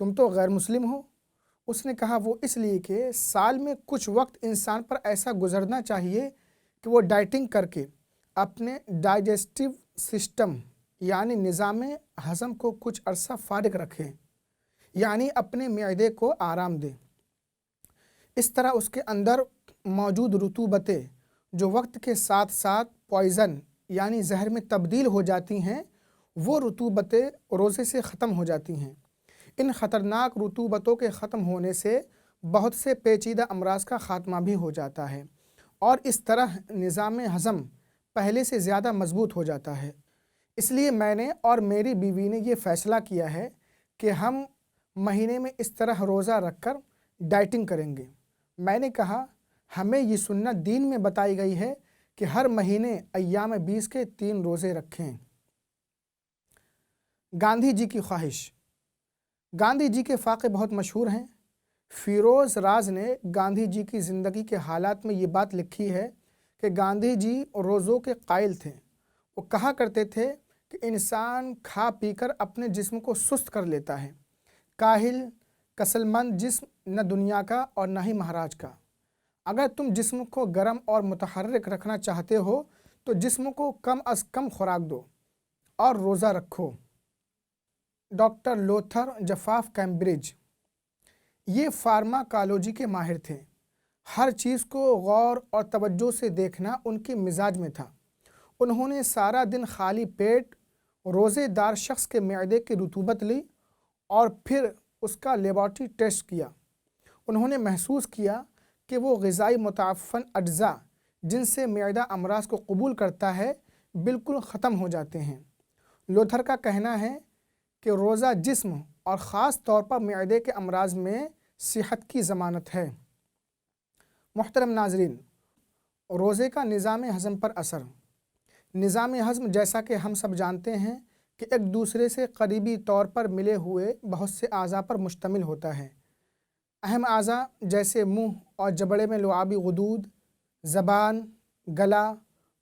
تم تو غیر مسلم ہو؟ اس نے کہا وہ اس لیے کہ سال میں کچھ وقت انسان پر ایسا گزرنا چاہیے کہ وہ ڈائٹنگ کر کے اپنے ڈائجسٹیو سسٹم یعنی نظام ہضم کو کچھ عرصہ فارغ رکھے، یعنی اپنے معدے کو آرام دے۔ اس طرح اس کے اندر موجود رطوبتیں جو وقت کے ساتھ ساتھ پوائزن یعنی زہر میں تبدیل ہو جاتی ہیں، وہ رطوبتیں روزے سے ختم ہو جاتی ہیں۔ ان خطرناک رطوبتوں کے ختم ہونے سے بہت سے پیچیدہ امراض کا خاتمہ بھی ہو جاتا ہے، اور اس طرح نظام ہضم پہلے سے زیادہ مضبوط ہو جاتا ہے۔ اس لیے میں نے اور میری بیوی نے یہ فیصلہ کیا ہے کہ ہم مہینے میں اس طرح روزہ رکھ کر ڈائٹنگ کریں گے۔ میں نے کہا ہمیں یہ سنت دین میں بتائی گئی ہے کہ ہر مہینے ایام 20 کے 3 روزے رکھیں۔ گاندھی جی کی خواہش۔ گاندھی جی کے واقعے بہت مشہور ہیں۔ فیروز راز نے گاندھی جی کی زندگی کے حالات میں یہ بات لکھی ہے کہ گاندھی جی روزوں کے قائل تھے۔ وہ کہا کرتے تھے کہ انسان کھا پی کر اپنے جسم کو سست کر لیتا ہے۔ کاہل کسل مند جسم نہ دنیا کا اور نہ ہی مہاراج کا۔ اگر تم جسم کو گرم اور متحرک رکھنا چاہتے ہو تو جسم کو کم از کم خوراک دو اور روزہ رکھو۔ ڈاکٹر لوتھر جفاف کیمبرج یہ فارماکالوجی کے ماہر تھے۔ ہر چیز کو غور اور توجہ سے دیکھنا ان کے مزاج میں تھا۔ انہوں نے سارا دن خالی پیٹ روزے دار شخص کے معدے کی رطوبت لی اور پھر اس کا لیبارٹری ٹیسٹ کیا۔ انہوں نے محسوس کیا کہ وہ غذائی متعفن اجزاء جن سے معدہ امراض کو قبول کرتا ہے بالکل ختم ہو جاتے ہیں۔ لوتھر کا کہنا ہے کہ روزہ جسم اور خاص طور پر معدے کے امراض میں صحت کی ضمانت ہے۔ محترم ناظرین، روزے کا نظام ہضم پر اثر۔ نظام ہضم جیسا کہ ہم سب جانتے ہیں کہ ایک دوسرے سے قریبی طور پر ملے ہوئے بہت سے اعضاء پر مشتمل ہوتا ہے۔ اہم اعضاء جیسے منہ اور جبڑے میں لعابی غدود، زبان، گلا،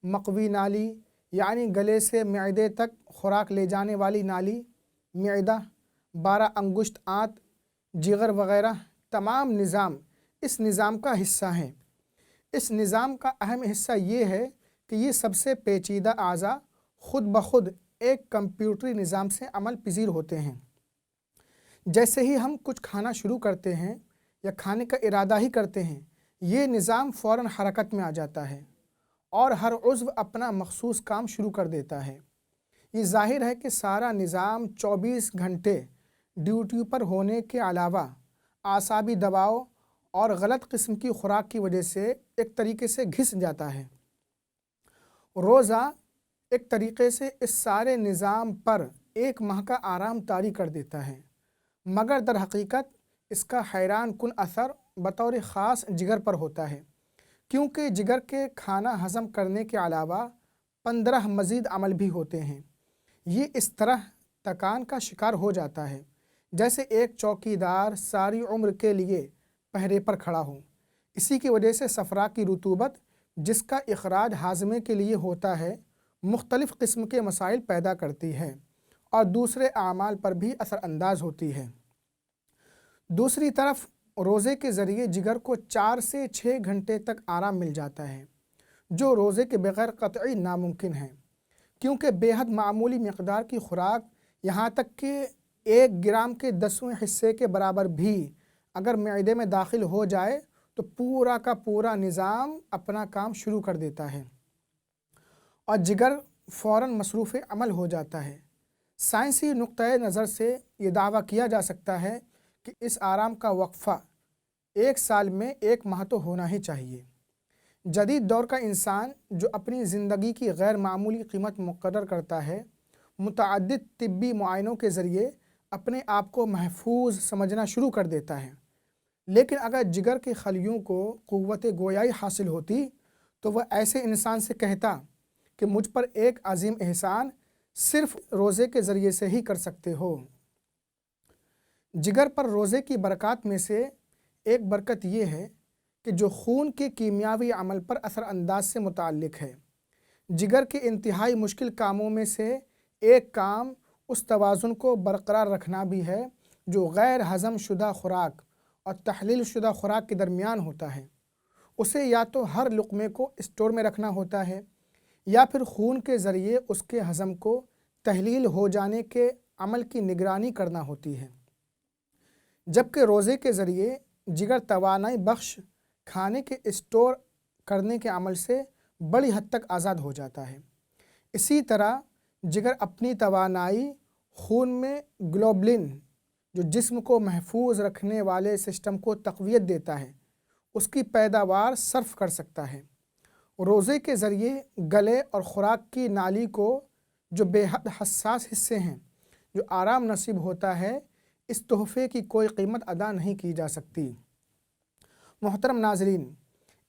مقوی نالی یعنی گلے سے معدے تک خوراک لے جانے والی نالی، معدہ، 12 انگشت آنت، جگر وغیرہ تمام نظام اس نظام کا حصہ ہیں۔ اس نظام کا اہم حصہ یہ ہے کہ یہ سب سے پیچیدہ اعضاء خود بخود ایک کمپیوٹری نظام سے عمل پذیر ہوتے ہیں۔ جیسے ہی ہم کچھ کھانا شروع کرتے ہیں یا کھانے کا ارادہ ہی کرتے ہیں، یہ نظام فوراً حرکت میں آ جاتا ہے اور ہر عضو اپنا مخصوص کام شروع کر دیتا ہے۔ یہ ظاہر ہے کہ سارا نظام 24 گھنٹے ڈیوٹی پر ہونے کے علاوہ اعصابی دباؤ اور غلط قسم کی خوراک کی وجہ سے ایک طریقے سے گھس جاتا ہے۔ روزہ ایک طریقے سے اس سارے نظام پر ایک ماہ کا آرام طاری کر دیتا ہے، مگر در حقیقت اس کا حیران کن اثر بطور خاص جگر پر ہوتا ہے، کیونکہ جگر کے کھانا ہضم کرنے کے علاوہ 15 مزید عمل بھی ہوتے ہیں۔ یہ اس طرح تکان کا شکار ہو جاتا ہے جیسے ایک چوکیدار ساری عمر کے لیے پہرے پر کھڑا ہو۔ اسی کی وجہ سے صفرا کی رطوبت جس کا اخراج ہاضمے کے لیے ہوتا ہے مختلف قسم کے مسائل پیدا کرتی ہے اور دوسرے اعمال پر بھی اثر انداز ہوتی ہے۔ دوسری طرف روزے کے ذریعے جگر کو 4 سے 6 گھنٹے تک آرام مل جاتا ہے، جو روزے کے بغیر قطعی ناممکن ہے، کیونکہ بے حد معمولی مقدار کی خوراک یہاں تک کہ 1 گرام کے 10ویں حصے کے برابر بھی اگر معدے میں داخل ہو جائے تو پورا کا پورا نظام اپنا کام شروع کر دیتا ہے اور جگر فوراً مصروف عمل ہو جاتا ہے۔ سائنسی نقطۂ نظر سے یہ دعویٰ کیا جا سکتا ہے کہ اس آرام کا وقفہ 1 سال میں 1 ماہ تو ہونا ہی چاہیے۔ جدید دور کا انسان جو اپنی زندگی کی غیر معمولی قیمت مقرر کرتا ہے، متعدد طبی معائنوں کے ذریعے اپنے آپ کو محفوظ سمجھنا شروع کر دیتا ہے، لیکن اگر جگر کے خلیوں کو قوت گویائی حاصل ہوتی تو وہ ایسے انسان سے کہتا کہ مجھ پر ایک عظیم احسان صرف روزے کے ذریعے سے ہی کر سکتے ہو۔ جگر پر روزے کی برکات میں سے ایک برکت یہ ہے کہ جو خون کے کیمیاوی عمل پر اثر انداز سے متعلق ہے۔ جگر کے انتہائی مشکل کاموں میں سے ایک کام اس توازن کو برقرار رکھنا بھی ہے جو غیر ہضم شدہ خوراک اور تحلیل شدہ خوراک کے درمیان ہوتا ہے، اسے یا تو ہر لقمے کو اسٹور میں رکھنا ہوتا ہے یا پھر خون کے ذریعے اس کے ہضم کو تحلیل ہو جانے کے عمل کی نگرانی کرنا ہوتی ہے، جبکہ روزے کے ذریعے جگر توانائی بخش کھانے کے اسٹور کرنے کے عمل سے بڑی حد تک آزاد ہو جاتا ہے۔ اسی طرح جگر اپنی توانائی خون میں گلوبلن، جو جسم کو محفوظ رکھنے والے سسٹم کو تقویت دیتا ہے، اس کی پیداوار صرف کر سکتا ہے۔ روزے کے ذریعے گلے اور خوراک کی نالی کو جو بے حد حساس حصے ہیں، جو آرام نصیب ہوتا ہے، اس تحفے کی کوئی قیمت ادا نہیں کی جا سکتی۔ محترم ناظرین،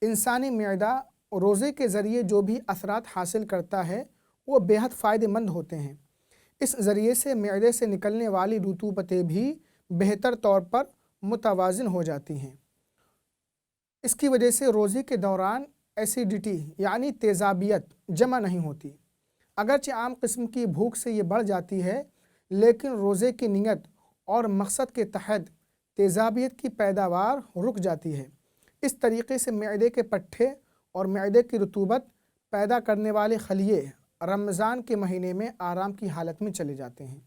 انسانی معدہ روزے کے ذریعے جو بھی اثرات حاصل کرتا ہے وہ بے حد فائدہ مند ہوتے ہیں۔ اس ذریعے سے معدے سے نکلنے والی رطوبتیں بھی بہتر طور پر متوازن ہو جاتی ہیں۔ اس کی وجہ سے روزے کے دوران ایسیڈیٹی یعنی تیزابیت جمع نہیں ہوتی۔ اگرچہ عام قسم کی بھوک سے یہ بڑھ جاتی ہے، لیکن روزے کی نیت اور مقصد کے تحت تیزابیت کی پیداوار رک جاتی ہے۔ اس طریقے سے معدے کے پٹھے اور معدے کی رطوبت پیدا کرنے والے خلیے رمضان کے مہینے میں آرام کی حالت میں چلے جاتے ہیں۔